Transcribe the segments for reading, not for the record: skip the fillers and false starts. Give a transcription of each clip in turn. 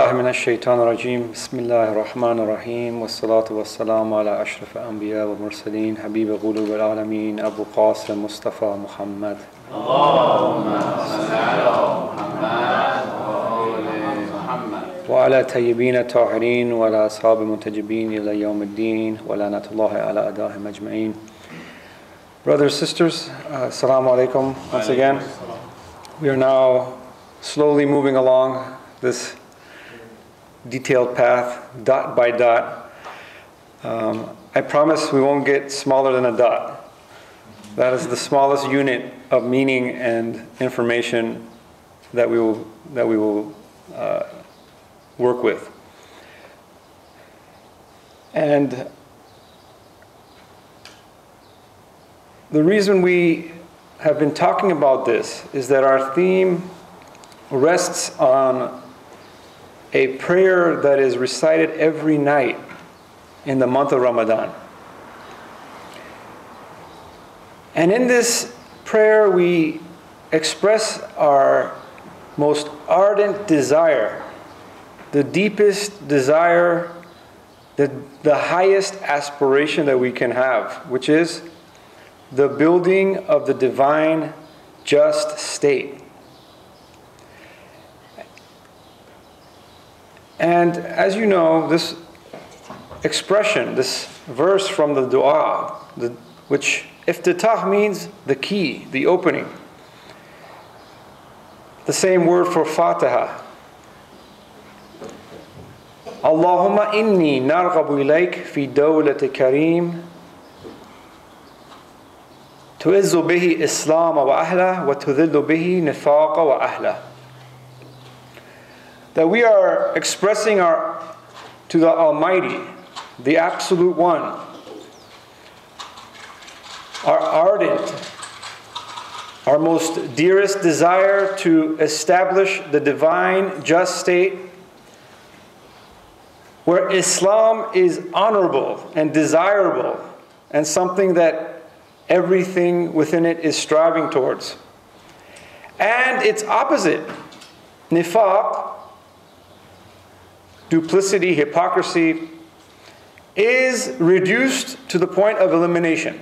من الشيطان الرجيم بسم الله الرحمن الرحيم والصلاة والسلام على أشرف الأنبياء والمرسلين حبيب قلوب العالمين أبو قاسم مصطفى محمد اللهم صل على محمد وآل محمد وعلى طيبين الطاهرين وعلى أصحاب المنتجبين إلى يوم الدين ولعنة الله على أعدائهم أجمعين. Brothers and sisters, assalamu alaikum once again. We are now slowly moving along this detailed path, dot by dot. I promise we won't get smaller than a dot. That is the smallest unit of meaning and information that we will work with. And the reason we have been talking about this is that our theme rests on a prayer that is recited every night in the month of Ramadan. And in this prayer we express our most ardent desire, the deepest desire, the highest aspiration that we can have, which is the building of the divine just state. And as you know, this expression, this verse from the dua, which iftitah means the key, the opening. The same word for Fatiha. Allahumma inni narghabu ilayk fi dawlati kareem tu'izzu bihi islam wa ahla wa tudhillu bihi nifaqa wa ahla. That we are expressing to the Almighty, the Absolute One, our ardent, our most dearest desire to establish the divine just state where Islam is honorable and desirable and something that everything within it is striving towards. And its opposite, nifaq, duplicity, hypocrisy, is reduced to the point of elimination.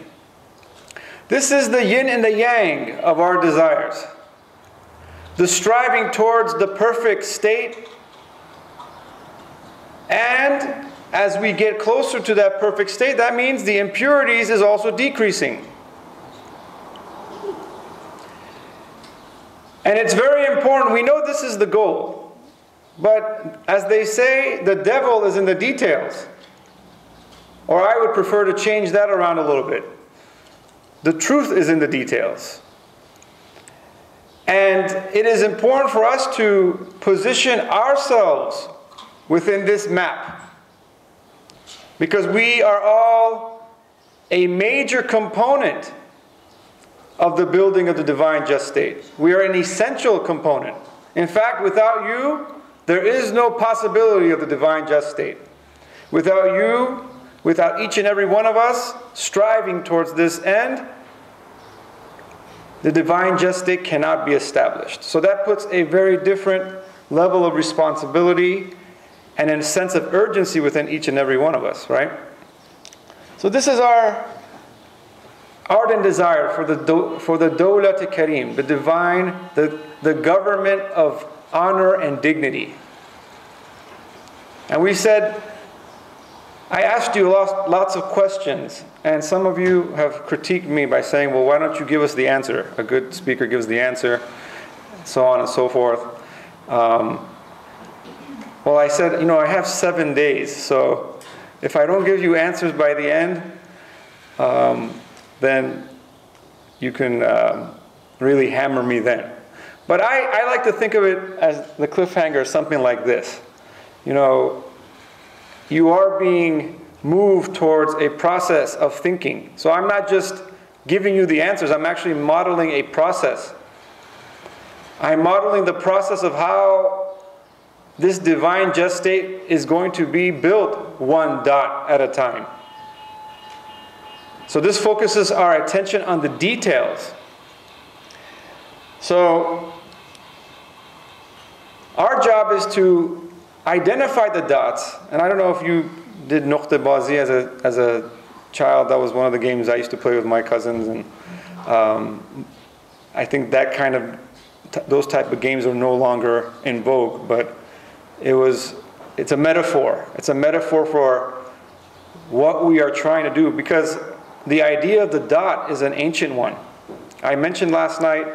This is the yin and the yang of our desires. The striving towards the perfect state, and as we get closer to that perfect state, that means the impurities is also decreasing. And it's very important, we know this is the goal. But as they say, the devil is in the details. Or I would prefer to change that around a little bit. The truth is in the details. And it is important for us to position ourselves within this map. Because we are all a major component of the building of the divine just state. We are an essential component. In fact, without you, there is no possibility of the divine just state. Without you, without each and every one of us striving towards this end, the divine just state cannot be established. So that puts a very different level of responsibility and a sense of urgency within each and every one of us, right? So this is our ardent desire for the Dawlat Kareem, the divine, the government of honor and dignity. And we said, I asked you lots of questions, and some of you have critiqued me by saying, well, why don't you give us the answer? A good speaker gives the answer, so on and so forth. Well, I said, I have 7 days, so if I don't give you answers by the end, then you can really hammer me then. But I like to think of it as the cliffhanger, something like this. You are being moved towards a process of thinking. So I'm not just giving you the answers, I'm actually modeling a process. I'm modeling the process of how this divine just state is going to be built one dot at a time. So this focuses our attention on the details. So our job is to identified the dots. And I don't know if you did Nuqta Bazi as a child. That was one of the games I used to play with my cousins. And I think that kind of, those type of games are no longer in vogue. But it's a metaphor. It's a metaphor for what we are trying to do, because the idea of the dot is an ancient one. I mentioned last night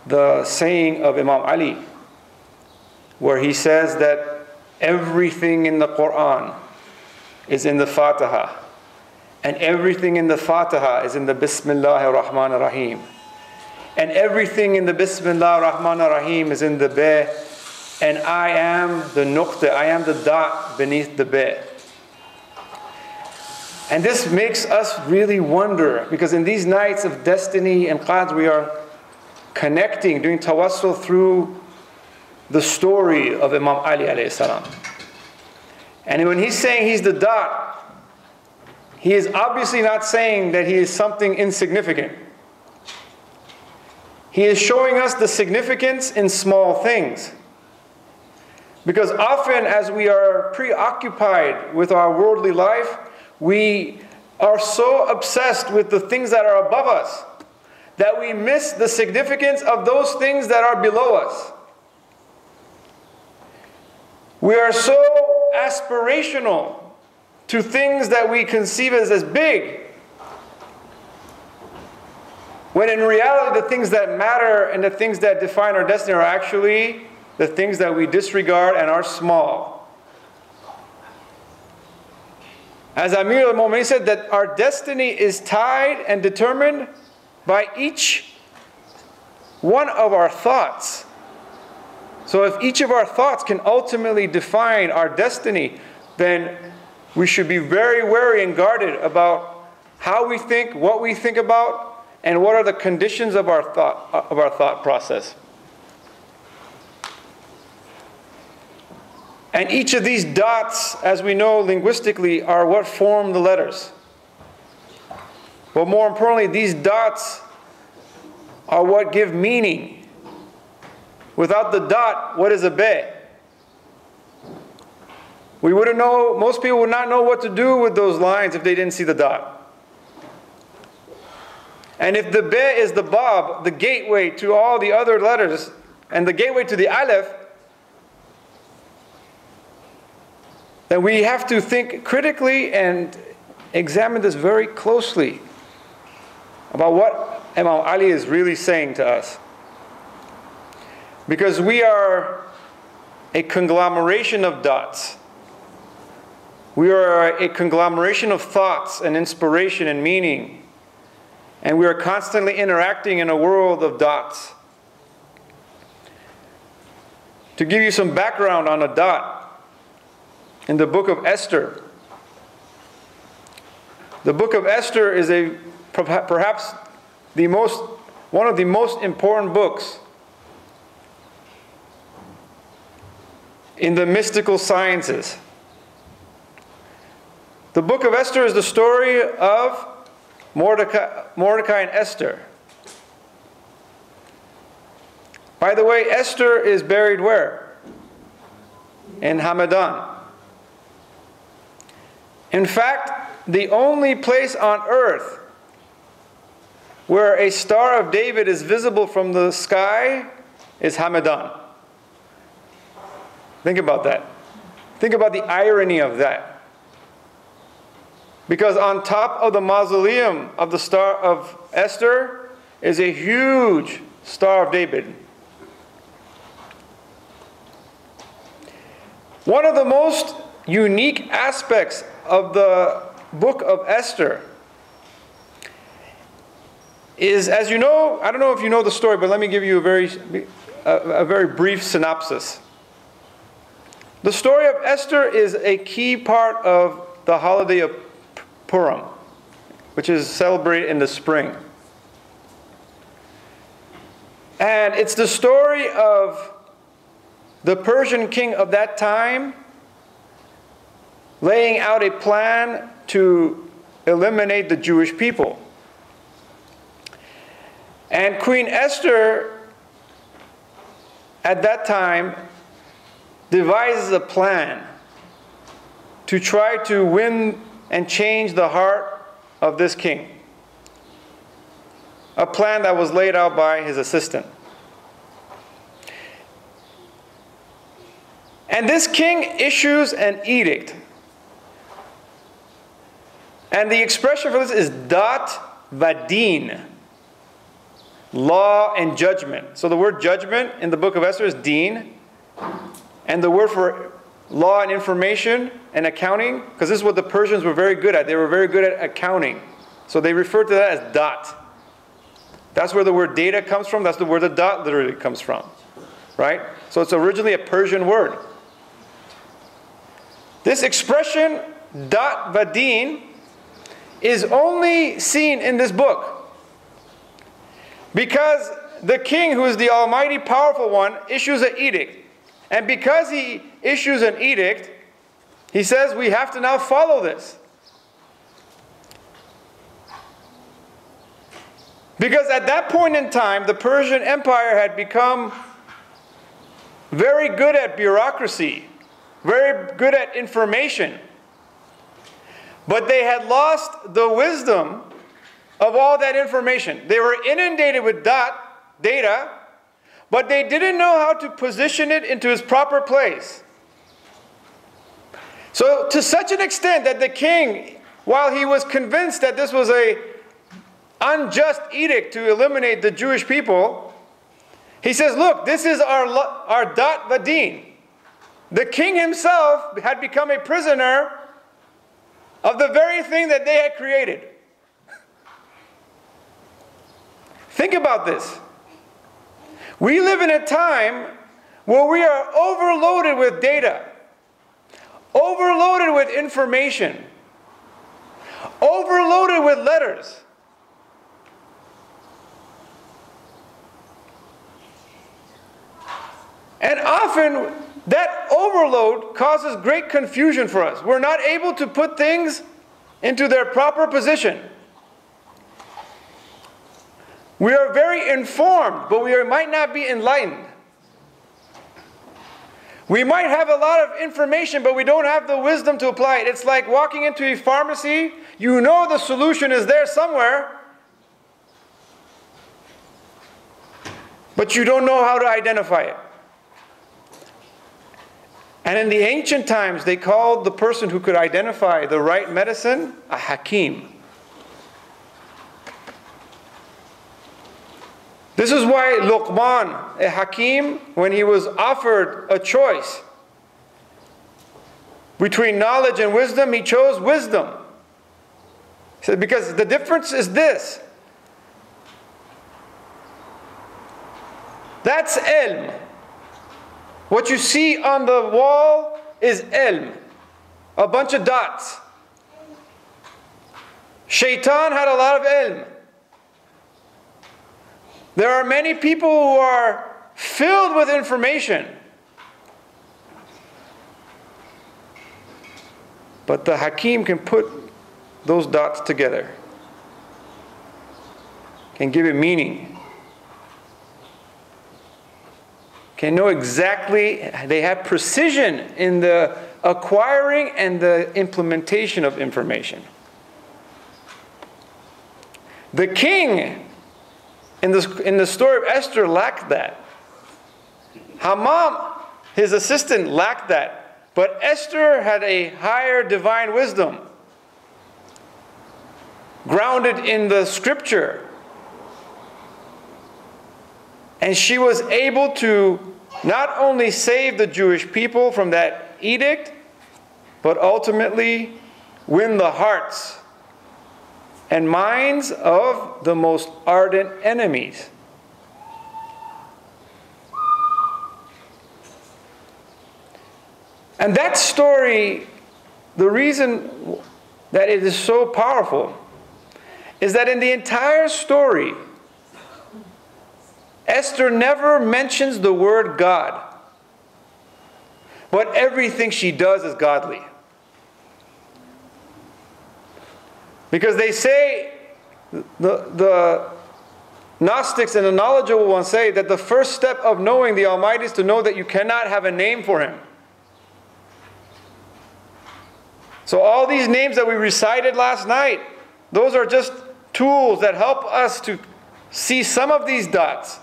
the saying of Imam Ali, where he says that everything in the Quran is in the Fatiha, and everything in the Fatiha is in the Bismillahir Rahmanir Rahim, and everything in the Bismillahir Rahmanir Rahim is in the Ba, and I am the Nuqta, I am the dot beneath the Ba. And this makes us really wonder, because in these nights of destiny and qadr, we are connecting, doing tawassul through the story of Imam Ali alayhi salam. And when he's saying he's the dot, he is obviously not saying that he is something insignificant. He is showing us the significance in small things. Because often as we are preoccupied with our worldly life, we are so obsessed with the things that are above us that we miss the significance of those things that are below us. We are so aspirational to things that we conceive as big, when in reality the things that matter and the things that define our destiny are actually the things that we disregard and are small. As Amir al-Mu'minin said, that our destiny is tied and determined by each one of our thoughts. So if each of our thoughts can ultimately define our destiny, then we should be very wary and guarded about how we think, what we think about, and what are the conditions of our thought process. And each of these dots, as we know linguistically, are what form the letters. But more importantly, these dots are what give meaning. Without the dot, what is a be? We wouldn't know, most people would not know what to do with those lines if they didn't see the dot. And if the be is the bab, the gateway to all the other letters, and the gateway to the alif, then we have to think critically and examine this very closely about what Imam Ali is really saying to us. Because we are a conglomeration of dots. We are a conglomeration of thoughts and inspiration and meaning. And we are constantly interacting in a world of dots. To give you some background on a dot, in the book of Esther. The book of Esther is perhaps one of the most important books in the mystical sciences. The book of Esther is the story of Mordecai and Esther. By the way, Esther is buried where? In Hamadan. In fact, the only place on earth where a Star of David is visible from the sky is Hamadan. Think about that. Think about the irony of that. Because on top of the mausoleum of the Star of Esther is a huge Star of David. One of the most unique aspects of the book of Esther is, as you know, I don't know if you know the story, but let me give you a very brief synopsis. The story of Esther is a key part of the holiday of Purim, which is celebrated in the spring. And it's the story of the Persian king of that time laying out a plan to eliminate the Jewish people. And Queen Esther, at that time, devises a plan to try to win and change the heart of this king. A plan that was laid out by his assistant. And this king issues an edict. And the expression for this is dat vadin, law and judgment. So the word judgment in the book of Esther is deen. And the word for law and information and accounting, because this is what the Persians were very good at. They were very good at accounting. So they referred to that as dat. That's where the word data comes from. That's the word the dot literally comes from. Right? So it's originally a Persian word. This expression, dat vadin, is only seen in this book. Because the king, who is the almighty powerful one, issues an edict. And because he issues an edict, he says we have to now follow this. Because at that point in time, the Persian Empire had become very good at bureaucracy, very good at information. But they had lost the wisdom of all that information. They were inundated with data, but they didn't know how to position it into its proper place. So to such an extent that the king, while he was convinced that this was an unjust edict to eliminate the Jewish people, he says, look, this is our dat vadin. The king himself had become a prisoner of the very thing that they had created. Think about this. We live in a time where we are overloaded with data, overloaded with information, overloaded with letters. And often that overload causes great confusion for us. We're not able to put things into their proper position. We are very informed, but we might not be enlightened. We might have a lot of information, but we don't have the wisdom to apply it. It's like walking into a pharmacy. You know the solution is there somewhere, but you don't know how to identify it. And in the ancient times, they called the person who could identify the right medicine a hakim. This is why Luqman, a hakim, when he was offered a choice between knowledge and wisdom, he chose wisdom. He said, because the difference is this. That's ilm. What you see on the wall is ilm. A bunch of dots. Shaitan had a lot of ilm. There are many people who are filled with information. But the hakim can put those dots together. Can give it meaning. Can know exactly, they have precision in the acquiring and the implementation of information. The king in the story of Esther lacked that. Hammam, his assistant, lacked that. But Esther had a higher divine wisdom, grounded in the scripture. And she was able to not only save the Jewish people from that edict, but ultimately win the hearts and minds of the most ardent enemies. And that story, the reason that it is so powerful is that in the entire story, Esther never mentions the word God, but everything she does is godly. Because they say, the Gnostics and the knowledgeable ones say that the first step of knowing the Almighty is to know that you cannot have a name for Him. So all these names that we recited last night, those are just tools that help us to see some of these dots.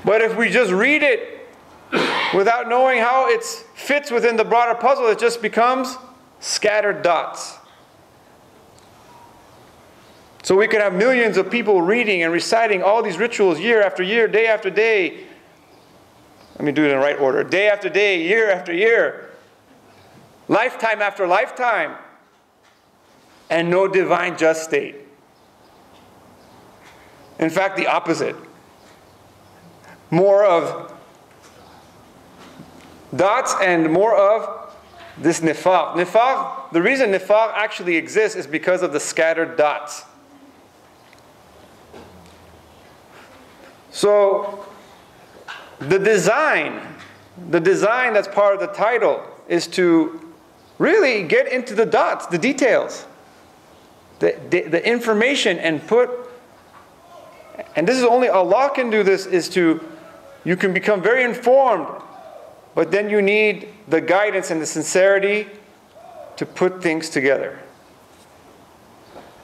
But if we just read it without knowing how it fits within the broader puzzle, it just becomes scattered dots. So we could have millions of people reading and reciting all these rituals year after year, day after day. Let me do it in the right order. Day after day, year after year. Lifetime after lifetime, and no divine just state. In fact, the opposite. More of dots and more of this nifaq. Nifaq, the reason nifaq actually exists is because of the scattered dots. So, the design that's part of the title is to really get into the dots, the details, the information, and this is only Allah can do this, you can become very informed, but then you need the guidance and the sincerity to put things together.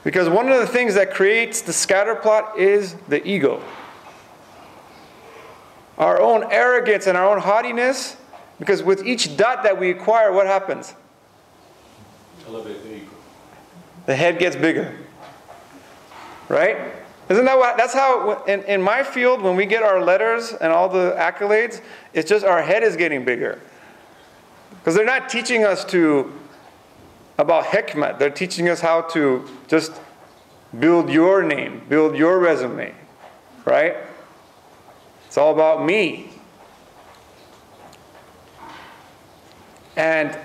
Because one of the things that creates the scatter plot is the ego. Our own arrogance and our own haughtiness, because with each dot that we acquire, what happens? Elevate the ego. The head gets bigger. Right? Isn't that what, that's how, in my field, when we get our letters and all the accolades, it's just our head is getting bigger. Because they're not teaching us about hikmah. They're teaching us how to just build your name, build your resume. Right? It's all about me. And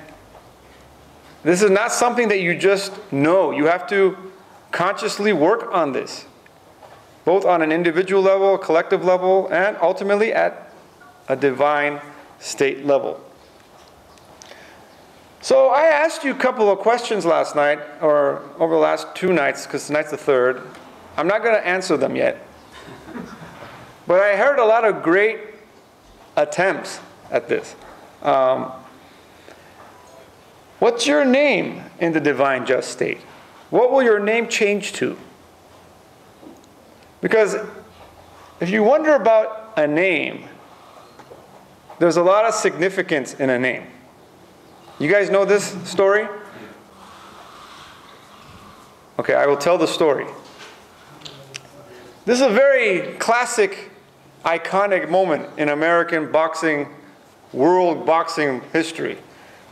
this is not something that you just know. You have to consciously work on this, both on an individual level, a collective level, and ultimately at a divine state level. So I asked you a couple of questions last night, or over the last 2 nights, because tonight's the third. I'm not going to answer them yet. But I heard a lot of great attempts at this. What's your name in the divine just state? What will your name change to? Because if you wonder about a name, there's a lot of significance in a name. You guys know this story? Okay, I will tell the story. This is a very classic, iconic moment in American boxing, world boxing history,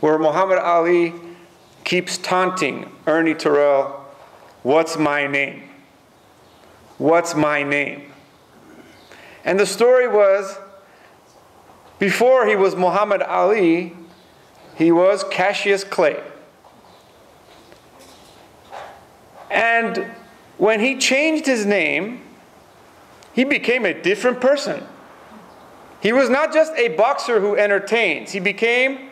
where Muhammad Ali keeps taunting Ernie Terrell, "What's my name? What's my name?" And the story was, before he was Muhammad Ali, he was Cassius Clay. And when he changed his name, he became a different person. He was not just a boxer who entertains. He became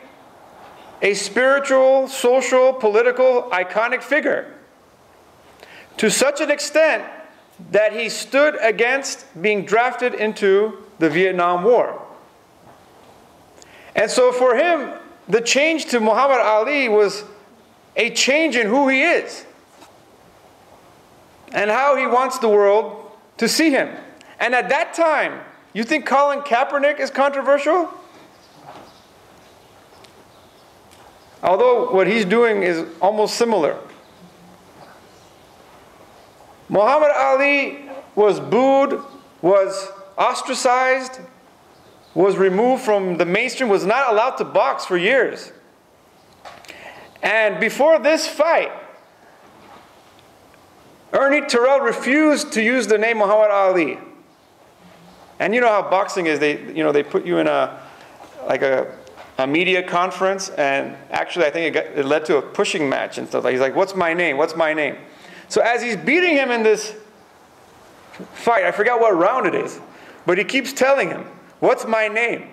a spiritual, social, political, iconic figure. To such an extent that he stood against being drafted into the Vietnam War. And so for him, the change to Muhammad Ali was a change in who he is and how he wants the world to see him. And at that time, you think Colin Kaepernick is controversial? Although what he's doing is almost similar. Muhammad Ali was booed, was ostracized, was removed from the mainstream, was not allowed to box for years. And before this fight, Ernie Terrell refused to use the name Muhammad Ali. And you know how boxing is, they put you in a media conference, and actually I think it led to a pushing match and stuff. He's like, "What's my name? What's my name?" So as he's beating him in this fight, I forgot what round it is, but he keeps telling him, "What's my name?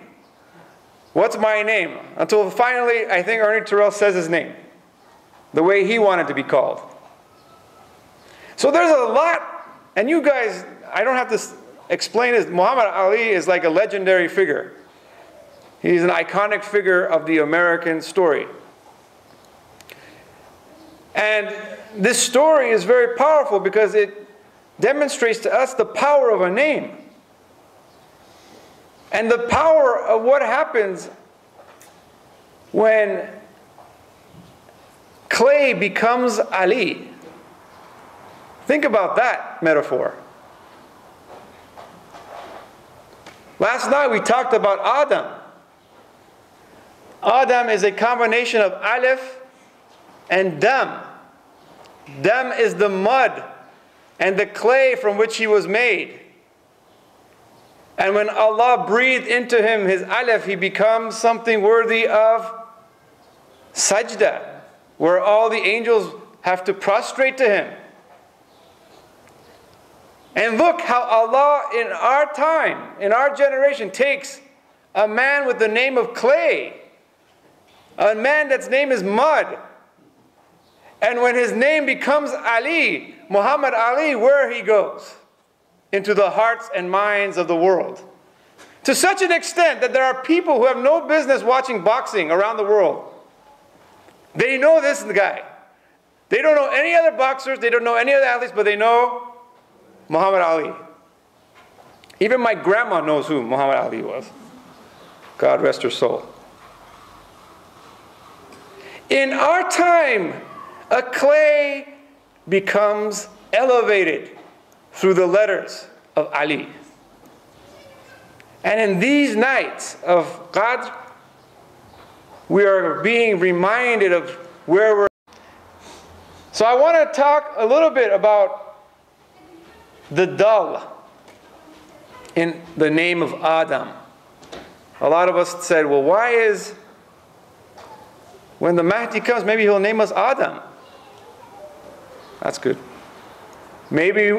What's my name?" Until finally, I think Ernie Terrell says his name, the way he wanted to be called. So there's a lot, and you guys, I don't have to explain this. Muhammad Ali is like a legendary figure. He's an iconic figure of the American story. And this story is very powerful because it demonstrates to us the power of a name. And the power of what happens when clay becomes Ali. Think about that metaphor. Last night we talked about Adam. Adam is a combination of Aleph and Dam. Dam is the mud and the clay from which he was made. And when Allah breathed into him his Aleph, he becomes something worthy of sajda, where all the angels have to prostrate to him. And look how Allah in our time, in our generation, takes a man with the name of clay, a man that's name is mud. And when his name becomes Ali, Muhammad Ali, where he goes? Into the hearts and minds of the world. To such an extent that there are people who have no business watching boxing around the world. They know this guy. They don't know any other boxers, they don't know any other athletes, but they know Muhammad Ali. Even my grandma knows who Muhammad Ali was. God rest her soul. In our time, a clay becomes elevated through the letters of Ali. And in these nights of Qadr, we are being reminded of where we're. So I want to talk a little bit about the dal in the name of Adam. A lot of us said, well, why is, when the Mahdi comes, maybe he'll name us Adam. That's good. Maybe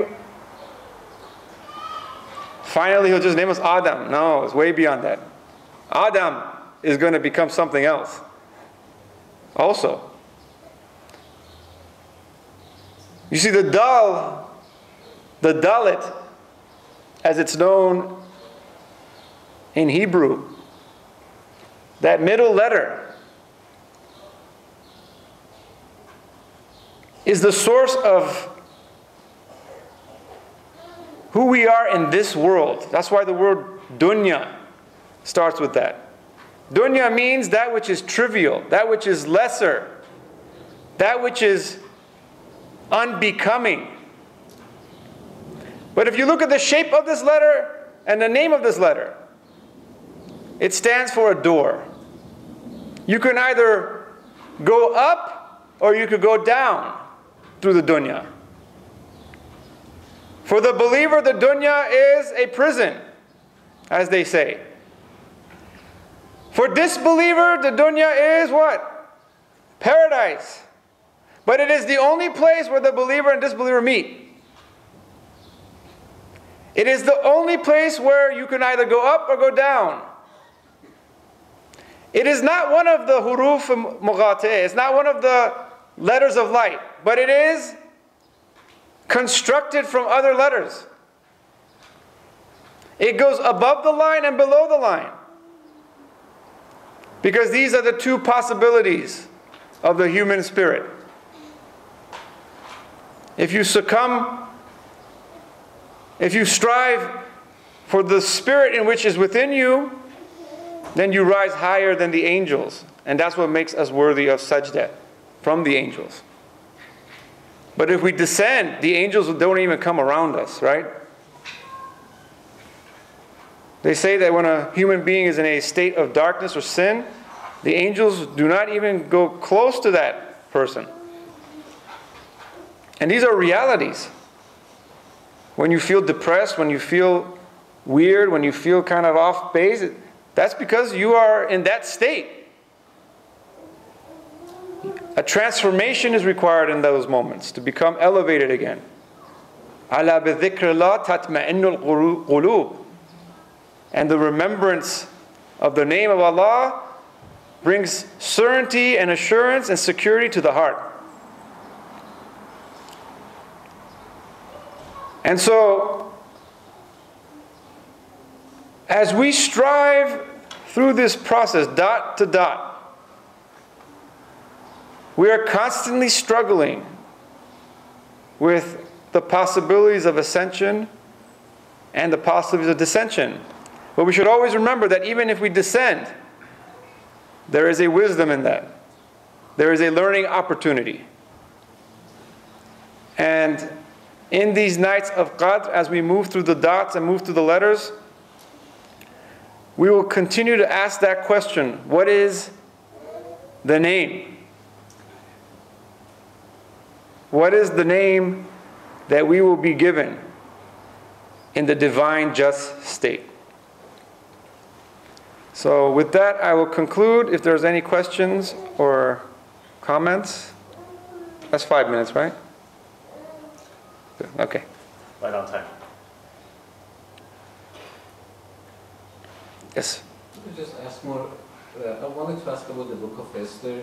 finally he'll just name us Adam. No, it's way beyond that. Adam is going to become something else also. You see, the dal, the dalit, as it's known in Hebrew, that middle letter is the source of who we are in this world. That's why the word dunya starts with that. Dunya means that which is trivial, that which is lesser, that which is unbecoming. But if you look at the shape of this letter and the name of this letter, it stands for a door. You can either go up or you could go down through the dunya. For the believer, the dunya is a prison, as they say. For disbeliever, the dunya is what? Paradise. But it is the only place where the believer and disbeliever meet. It is the only place where you can either go up or go down. It is not one of the huruf mughateh. It's not one of the letters of light. But it is constructed from other letters. It goes above the line and below the line. Because these are the two possibilities of the human spirit. If you succumb, if you strive for the spirit in which is within you, then you rise higher than the angels. And that's what makes us worthy of sajda from the angels. But if we descend, the angels don't even come around us, right? They say that when a human being is in a state of darkness or sin, the angels do not even go close to that person. And these are realities. When you feel depressed, when you feel weird, when you feel kind of off base, that's because you are in that state. A transformation is required in those moments to become elevated again. Ala bi dhikrillah tatma'innul qulub. And the remembrance of the name of Allah brings certainty and assurance and security to the heart. And so, as we strive through this process, dot to dot, We are constantly struggling with the possibilities of ascension and the possibilities of dissension. But we should always remember that even if we descend, there is a wisdom in that. There is a learning opportunity. And in these nights of Qadr, as we move through the dots and move through the letters, we will continue to ask that question: what is the name? What is the name that we will be given in the divine just state? So with that, I will conclude. If there's any questions or comments. That's 5 minutes, right? Okay. Right on time. Yes. Could you just ask more? I wanted to ask about the book of Esther.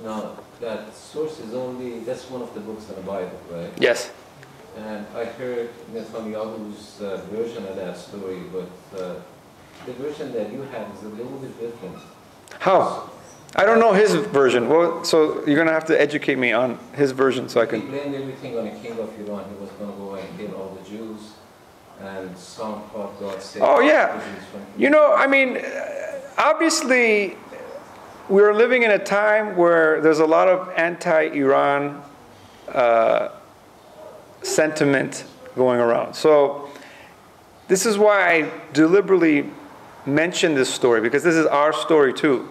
Now, that source is only, that's one of the books in the Bible, right? Yes. And I heard Netanyahu's version of that story, but the version that you have is a little bit different. How? I don't know his version. Well, so you're going to have to educate me on his version so I can... He blamed everything on the king of Iran. He was going to go and kill all the Jews. And some part God saved. Oh, yeah. You know, I mean, obviously, we're living in a time where there's a lot of anti-Iran sentiment going around. So this is why I deliberately mentioned this story, because this is our story too.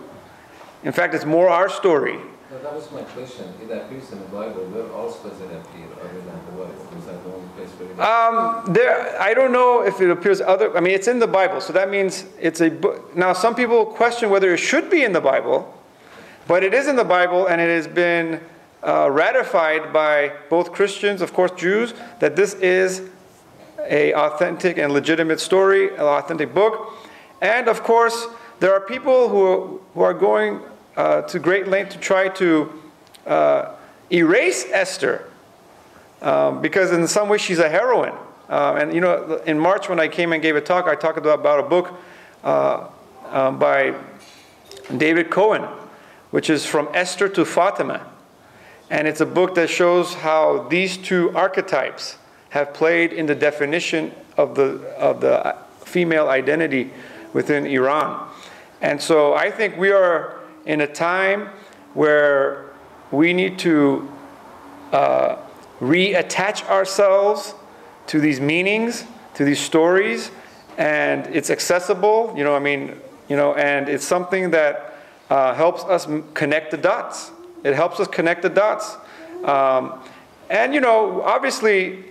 In fact, it's more our story. But that was my question. It appears in the Bible. Where else does it appear other than the Bible? Is that the only place where it I don't know if it appears other... I mean, it's in the Bible, so that means it's a book. Now, some people question whether it should be in the Bible, but it is in the Bible, and it has been ratified by both Christians, of course, Jews, that this is an authentic and legitimate story, an authentic book. And, of course, there are people who are going to great length to try to erase Esther, because in some ways she's a heroine. And you know, in March when I came and gave a talk, I talked about a book by David Cohen, which is From Esther to Fatima. And it's a book that shows how these two archetypes have played in the definition of the female identity within Iran. And so I think we are in a time where we need to reattach ourselves to these meanings, to these stories, and it's accessible, you know, I mean, you know, and it's something that helps us connect the dots. It helps us connect the dots. And, you know, obviously,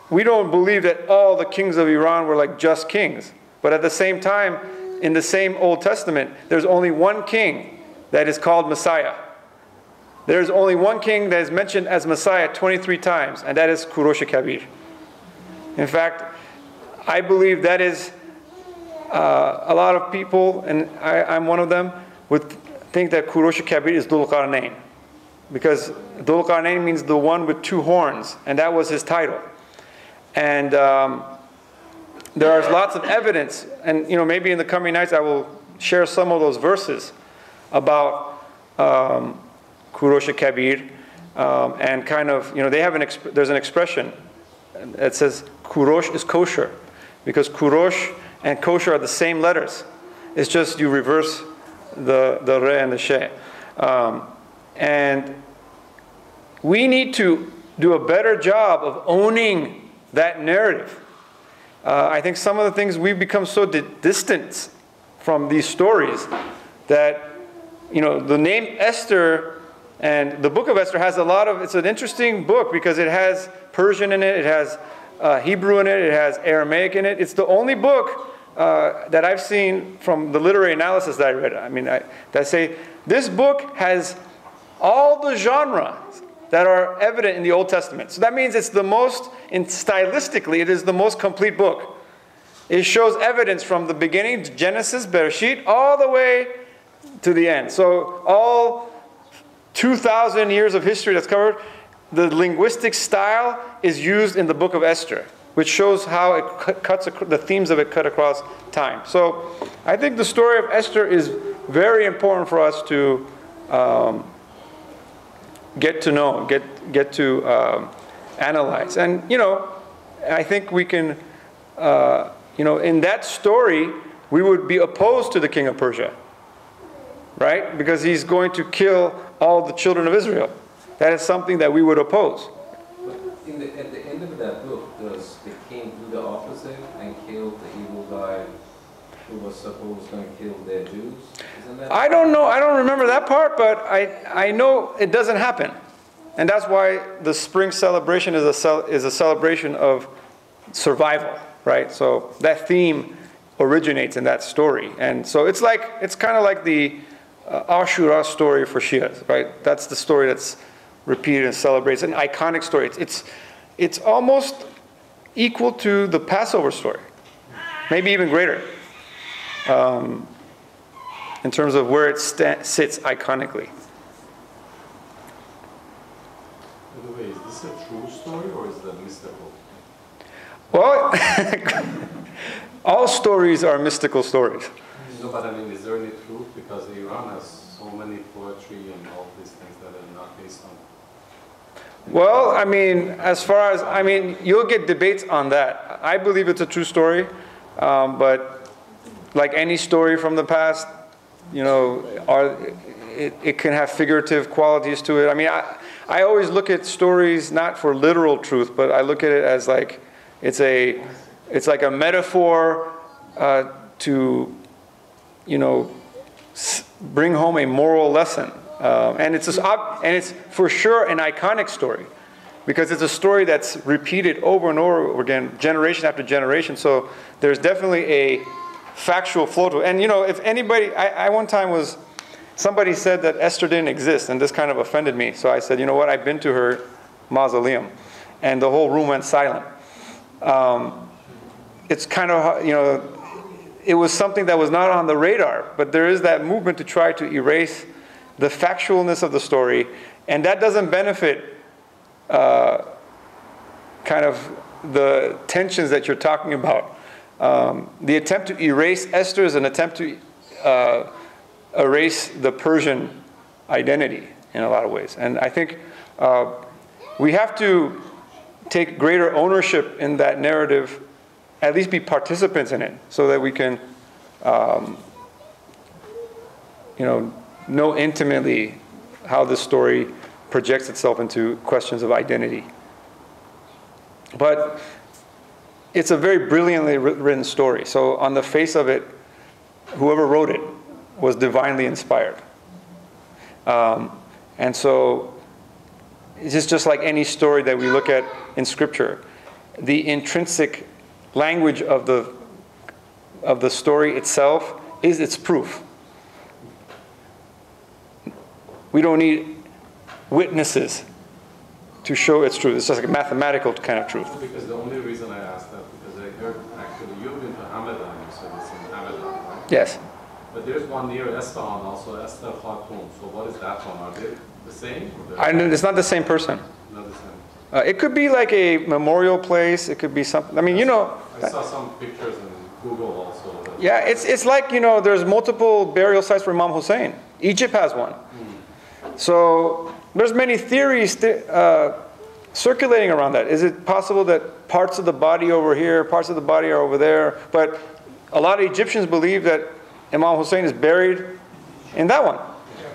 we don't believe that all the kings of Iran were like just kings. But at the same time, in the same Old Testament, there's only one king that is called Messiah. There's only one king that is mentioned as Messiah 23 times, and that is Kurosh Kabir. In fact, I believe that is a lot of people, and I'm one of them, would think that Kurosh Kabir is Dhul Qarnayn, because Dhul Qarnayn means the one with two horns, and that was his title. And there is lots of evidence, and you know, maybe in the coming nights I will share some of those verses about Kurosh Kabir, and kind of, you know, they have there's an expression that says Kurosh is kosher, because Kurosh and kosher are the same letters. It's just you reverse the re and the she. And we need to do a better job of owning that narrative. I think some of the things we've become so distant from these stories that, you know, the name Esther and the book of Esther has a lot of, it's an interesting book because it has Persian in it, it has Hebrew in it, it has Aramaic in it. It's the only book that I've seen from the literary analysis that I read. I mean, that say this book has all the genres that are evident in the Old Testament. So that means it's the most, stylistically, it is the most complete book. It shows evidence from the beginning, Genesis, Bereshit, all the way to the end. So all 2,000 years of history that's covered, the linguistic style is used in the book of Esther, which shows how it cuts, the themes of it cut across time. So I think the story of Esther is very important for us to get to know, get to analyze. And, I think we can, in that story, we would be opposed to the king of Persia, right? Because he's going to kill all the children of Israel. That is something that we would oppose. But at the end of that book, does the king do the opposite and kill the evil guy who was supposed to kill the Jews? Isn't that? I don't know. I don't remember that part, but I know it doesn't happen. And that's why the spring celebration is a celebration of survival, right? So that theme originates in that story. And so it's kind of like the Ashura story for Shias, right? That's the story that's repeated and celebrated. It's an iconic story. It's almost equal to the Passover story, maybe even greater, in terms of where it sits iconically. By the way, is this a true story or is it mystical? Well, all stories are mystical stories. No, but I mean, is there any truth? Because Iran has so many poetry and all these things that are not based on. Well, I mean, you'll get debates on that. I believe it's a true story, but like any story from the past, it can have figurative qualities to it. I mean, I always look at stories not for literal truth, but I look at it as like it's like a metaphor to, bring home a moral lesson. And it's for sure an iconic story, because it's a story that's repeated over and over again, generation after generation. So there's definitely a factual flow to it. And if anybody, one time somebody said that Esther didn't exist, and this kind of offended me. So I said, you know what? I've been to her mausoleum, and the whole room went silent. It's kind of, it was something that was not on the radar, but there is that movement to try to erase the factualness of the story, and that doesn't benefit kind of the tensions that you're talking about. The attempt to erase Esther is an attempt to erase the Persian identity in a lot of ways. And I think we have to take greater ownership in that narrative, at least be participants in it, so that we can know intimately how this story projects itself into questions of identity. But it's a very brilliantly written story. So on the face of it, whoever wrote it was divinely inspired. And so it's just like any story that we look at in Scripture. The intrinsic language of the story itself is its proof. We don't need witnesses to show its truth. It's just like a mathematical kind of truth. Because the only reason I asked that, because I heard actually you've been to Hamadan, you said it's in Hamadan, right? Yes. But there's one near Esfahan also, Esther Khatun. So what is that one? Are they the same? It's not the same person. Not the same. It could be like a memorial place. It could be something. I mean, I saw some pictures in Google also. Yeah, it's like, there's multiple burial sites for Imam Hussein. Egypt has one. So there's many theories circulating around that. Is it possible that parts of the body over here, parts of the body are over there? But a lot of Egyptians believe that Imam Hussein is buried in that one.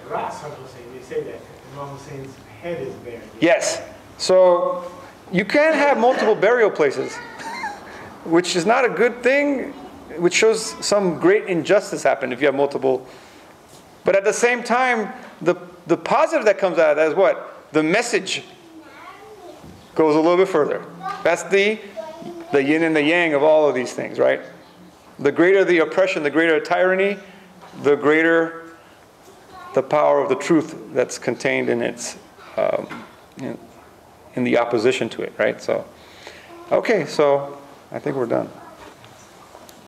Razfar Hussein, they say that Imam Hussein's head is buried. Yes. So you can have multiple burial places, which is not a good thing, which shows some great injustice happened if you have multiple. But at the same time, the positive that comes out of that is what? The message goes a little bit further. That's the yin and the yang of all of these things, right? The greater the oppression, the greater the tyranny, the greater the power of the truth that's contained in its, in the opposition to it, right? So, okay, so I think we're done.